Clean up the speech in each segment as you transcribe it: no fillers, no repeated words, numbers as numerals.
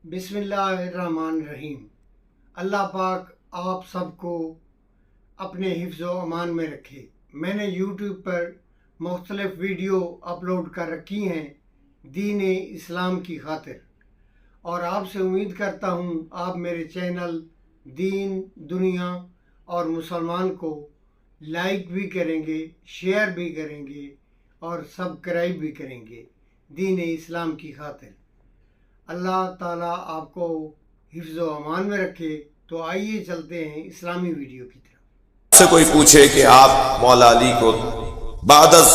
बिस्मिल्लाहिर्रहमानिर्रहीम। अल्लाह पाक आप सबको अपने हिफ्ज़ व अमान में रखे। मैंने यूट्यूब पर मुख्तलिफ़ वीडियो अपलोड कर रखी हैं दीन इस्लाम की खातिर, और आपसे उम्मीद करता हूँ आप मेरे चैनल दीन दुनिया और मुसलमान को लाइक भी करेंगे, शेयर भी करेंगे और सब्सक्राइब भी करेंगे दीन इस्लाम की खातिर। अल्लाह ताला आपको हिफ्ज़ व अमान में रखे। तो आइए चलते हैं इस्लामी वीडियो की तरफ। से कोई पूछे कि आप मौला अली को बादस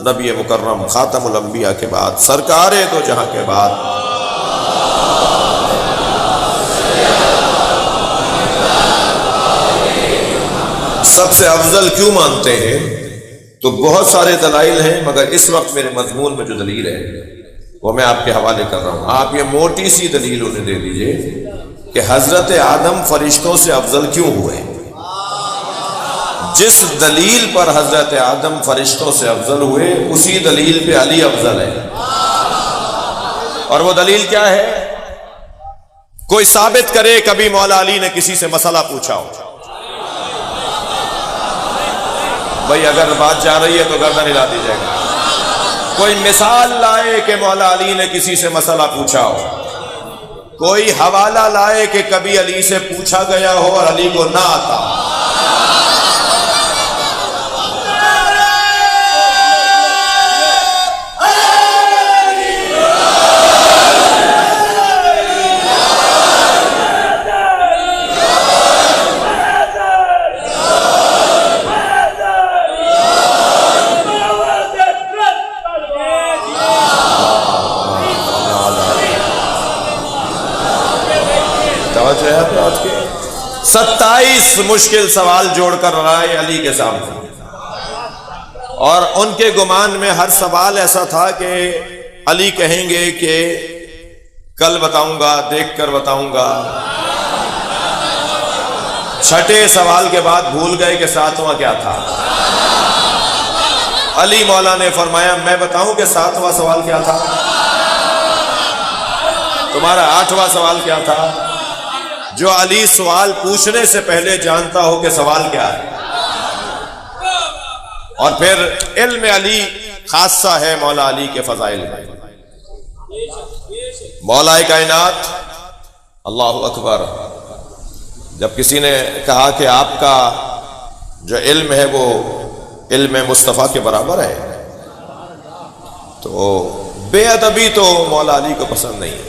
नबी मुकर्रम खातमुल अंबिया के बाद, सरकारे दो जहां के बाद, सबसे अफजल क्यों मानते हैं, तो बहुत सारे दलाइल हैं, मगर इस वक्त मेरे मजमून में जो दलील है वो मैं आपके हवाले कर रहा हूं। आप ये मोटी सी दलील उन्हें दे दीजिए कि हजरत आदम फरिश्तों से अफजल क्यों हुए। जिस दलील पर हजरत आदम फरिश्तों से अफजल हुए उसी दलील पे अली अफजल है। और वो दलील क्या है? कोई साबित करे कभी मौला अली ने किसी से मसला पूछा हो। भाई अगर बात जा रही है तो गर्दन हिला दीजिएगा। कोई मिसाल लाए कि मौला अली ने किसी से मसला पूछा हो। कोई हवाला लाए कि कभी अली से पूछा गया हो और अली को ना आता। जो है तो आज के 27 मुश्किल सवाल जोड़कर राय अली के सामने, और उनके गुमान में हर सवाल ऐसा था कि अली कहेंगे कि कल बताऊंगा, देख कर बताऊंगा। छठे सवाल के बाद भूल गए कि सातवां क्या था। अली मौला ने फरमाया मैं बताऊं कि सातवां सवाल क्या था, तुम्हारा आठवां सवाल क्या था। जो अली सवाल पूछने से पहले जानता हो कि सवाल क्या है। और फिर इल्म अली खासा है मौला अली के फजाइल में। मौला कायनात अल्लाह अकबर, जब किसी ने कहा कि आपका जो इल्म है वो इल्म मुस्तफ़ा के बराबर है, तो बेअदबी तो मौला अली को पसंद नहीं है,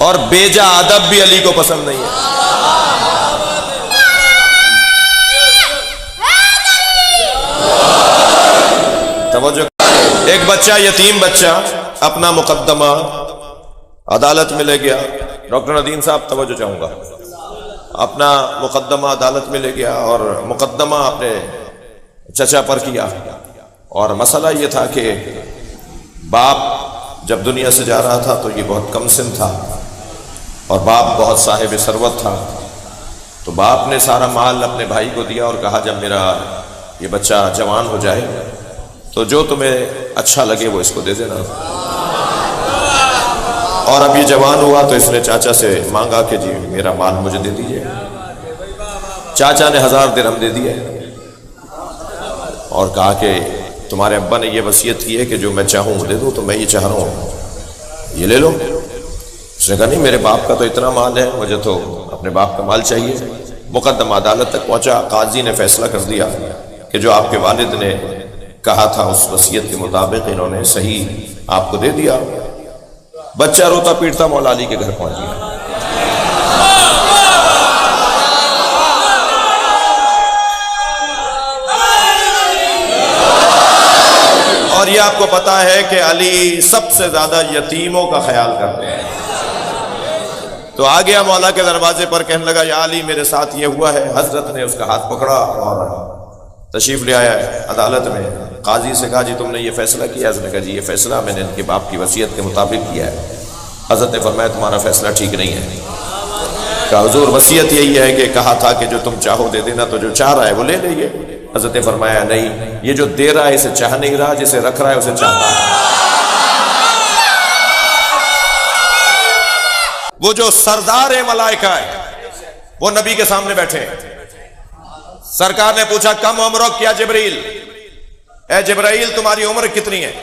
और बेजा अदब भी अली को पसंद नहीं है। तवज्जो। एक बच्चा, यतीम बच्चा, अपना मुकद्दमा अदालत में ले गया। डॉक्टर नदीम साहब तवज्जो चाहूंगा। अपना मुकद्दमा अदालत में ले गया और मुकद्दमा अपने चचा पर किया। और मसला ये था कि बाप जब दुनिया से जा रहा था तो ये बहुत कम सिन था और बाप बहुत साहिब सरवत था। तो बाप ने सारा माल अपने भाई को दिया और कहा जब मेरा ये बच्चा जवान हो जाए तो जो तुम्हें अच्छा लगे वो इसको दे देना। और अब ये जवान हुआ तो इसने चाचा से मांगा कि जी मेरा माल मुझे दे दीजिए। चाचा ने 1000 दिरहम दे दिए और कहा कि तुम्हारे अब्बा ने ये वसीयत की है कि जो मैं चाहूँ दे दूँ, तो मैं ये चाह रहा हूँ, ये ले लो। उसने कहा नहीं, मेरे बाप का तो इतना माल है, मुझे तो अपने बाप का माल चाहिए। मुकद्दमा अदालत तक पहुंचा। काजी ने फैसला कर दिया कि जो आपके वालिद ने कहा था उस वसीयत के मुताबिक इन्होंने सही आपको दे दिया। बच्चा रोता पीटता मौला अली के घर पहुंच गया। और ये आपको पता है कि अली सबसे ज्यादा यतीमों का ख्याल करते हैं। तो आ गया मौला के दरवाजे पर, कहने लगा या अली मेरे साथ ये हुआ है। हजरत ने उसका हाथ पकड़ा और तशरीफ ले आया अदालत में। काजी से कहा जी तुमने ये फैसला किया? उसने कहा जी ये फैसला मैंने इनके बाप की वसीयत के मुताबिक किया है। हजरत ने फरमाया तुम्हारा फैसला ठीक नहीं है। कहा हुजूर वसीयत यही है कि कहा था कि जो तुम चाहो दे देना, तो जो चाह रहा है वो ले लीजिए। हजरत ने फरमाया नहीं, ये जो दे रहा है इसे चाह नहीं रहा, जिसे रख रहा है उसे चाहता है। وہ جو سردار ملائکہ ہے وہ نبی کے سامنے بیٹھے ہیں. سرکار نے پوچھا کم عمرک یا جبریل، اے جبرائیل تمہاری عمر کتنی ہے؟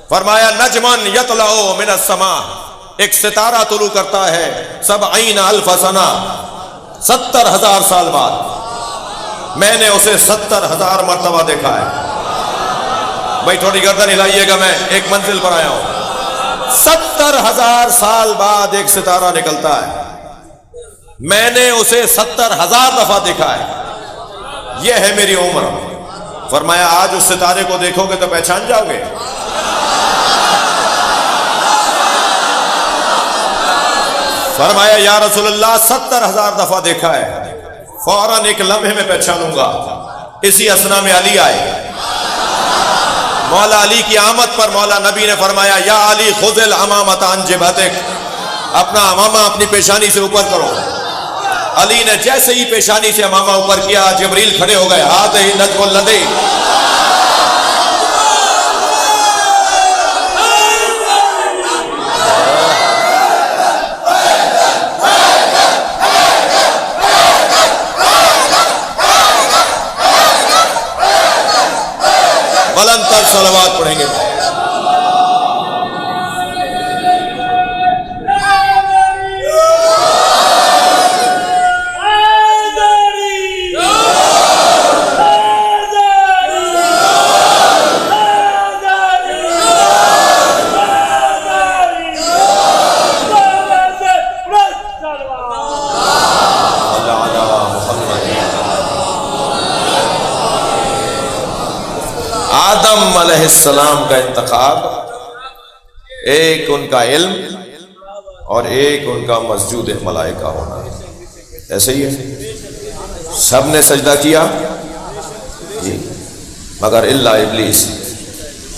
فرمایا نجمن یطلع من السماء، ایک ستارہ طلوع کرتا ہے 70,000 سنہ، 70,000 سال بعد. میں نے اسے 70,000 مرتبہ دیکھا ہے. بھائی تھوڑی گردن ہلائیے گا، میں ایک منزل پر آیا ہوں. 70,000 سال بعد ایک ستارہ نکلتا ہے، میں نے اسے 70,000 دفعہ دیکھا ہے. یہ ہے میری عمر. فرمایا آج اس ستارے کو دیکھو گے تو پہچان جاؤ گے. فرمایا یا رسول اللہ 70,000 دفعہ دیکھا ہے. فوراً ایک لمحے میں پہچانوں گا. اسی اسنا میں علی آئے. مولا علی کی آمد پر مولا نبی نے فرمایا یا علی خذ الامامۃ عن جبہتک، اپنا امامہ اپنی پیشانی سے اوپر کرو. علی نے جیسے ہی پیشانی سے امامہ اوپر کیا، جبریل کھڑے ہو گئے. ہاتھ ہی نجم الذی بلند تر صلوات پڑھیں گے. آدم علیہ السلام کا انتخاب، ایک ان کا علم اور ایک ان کا مسجود ملائکہ ہونا. ایسے ہی ہے، سب نے سجدہ کیا مگر الا ابلیس.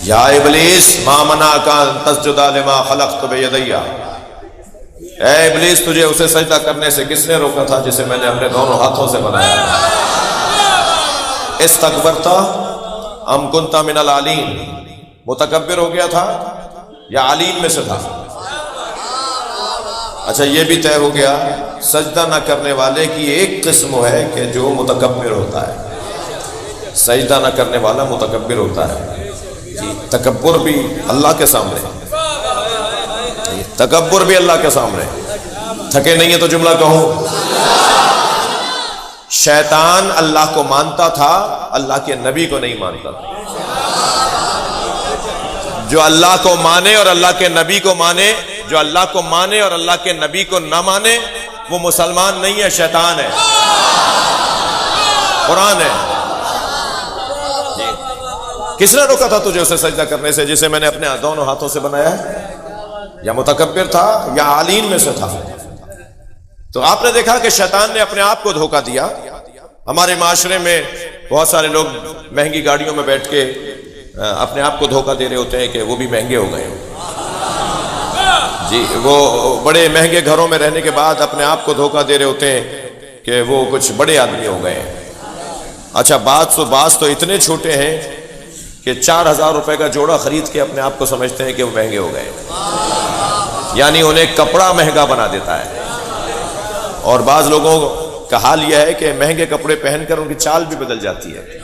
یا ابلیس ما منعک ان تسجد لما خلقت بیدی، اے ابلیس تجھے اسے سجدہ کرنے سے کس نے روکا تھا جسے میں نے اپنے دونوں ہاتھوں سے بنایا؟ استکبرت ام کنت من العالین، متکبر ہو گیا تھا یا عالین میں سے تھا؟ اچھا یہ بھی طے ہو گیا سجدہ نہ کرنے والے کی ایک قسم ہے کہ جو متکبر ہوتا ہے. سجدہ نہ کرنے والا متکبر ہوتا ہے. تکبر بھی اللہ کے سامنے، تکبر بھی اللہ کے سامنے. تھکے نہیں ہیں تو جملہ کہوں. شیطان اللہ کو مانتا تھا، اللہ کے نبی کو نہیں مانتا تھا. جو اللہ کو مانے اور اللہ کے نبی کو مانے، جو اللہ کو مانے اور اللہ کے نبی کو نہ مانے، وہ مسلمان نہیں ہے، شیطان ہے. قرآن ہے. کس نے روکا تھا تجھے اسے سجدہ کرنے سے جسے میں نے اپنے دونوں ہاتھوں سے بنایا ہے؟ یا متکبر تھا یا عالین میں سے تھا. تو آپ نے دیکھا کہ شیطان نے اپنے آپ کو دھوکہ دیا. ہمارے معاشرے میں بہت سارے لوگ مہنگی گاڑیوں میں بیٹھ کے اپنے آپ کو دھوکہ دے رہے ہوتے ہیں کہ وہ بھی مہنگے ہو گئے ہیں. جی وہ بڑے مہنگے گھروں میں رہنے کے بعد اپنے آپ کو دھوکہ دے رہے ہوتے ہیں کہ وہ کچھ بڑے آدمی ہو گئے ہیں. اچھا بعض تو اتنے چھوٹے ہیں کہ 4,000 روپے کا جوڑا خرید کے اپنے آپ کو سمجھتے ہیں کہ وہ مہنگے ہو گئے ہیں. یعنی انہیں کپڑا مہنگا بنا دیتا ہے. اور بعض لوگوں کا حال یہ ہے کہ مہنگے کپڑے پہن کر ان کی چال بھی بدل جاتی ہے.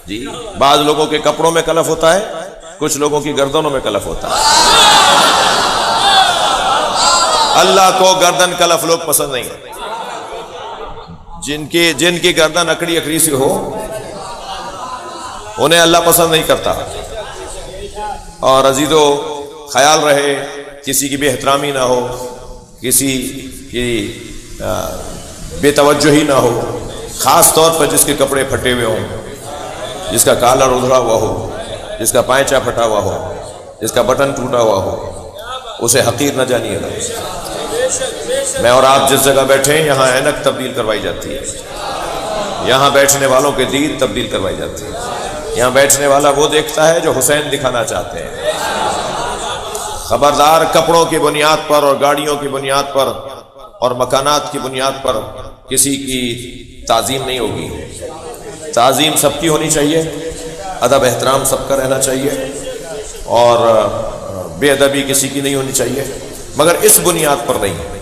جی بعض لوگوں کے کپڑوں میں کلف ہوتا ہے، کچھ لوگوں کی گردنوں میں کلف ہوتا ہے. اللہ کو گردن کلف لوگ پسند نہیں. جن کی گردن اکڑی اکڑی سی ہو انہیں اللہ پسند نہیں کرتا. اور عزیزو خیال رہے کسی کی بے احترامی نہ ہو، کسی کی بے توجہی نہ ہو، خاص طور پر جس کے کپڑے پھٹے ہوئے ہوں، جس کا کالر ادھڑا ہوا ہو، جس کا پائچہ پھٹا ہوا ہو، جس کا بٹن ٹوٹا ہوا ہو، اسے حقیر نہ جانیے گا. میں اور آپ جس جگہ بیٹھے ہیں یہاں اینک تبدیل کروائی جاتی ہے، یہاں بیٹھنے والوں کے دید تبدیل کروائی جاتی ہے. یہاں بیٹھنے والا وہ دیکھتا ہے جو حسین دکھانا چاہتے ہیں. خبردار کپڑوں کی بنیاد پر اور گاڑیوں کی بنیاد پر اور مکانات کی بنیاد پر کسی کی تعظیم نہیں ہوگی. تعظیم سب کی ہونی چاہیے، ادب احترام سب کا رہنا چاہیے، اور بے ادبی کسی کی نہیں ہونی چاہیے. مگر اس بنیاد پر نہیں.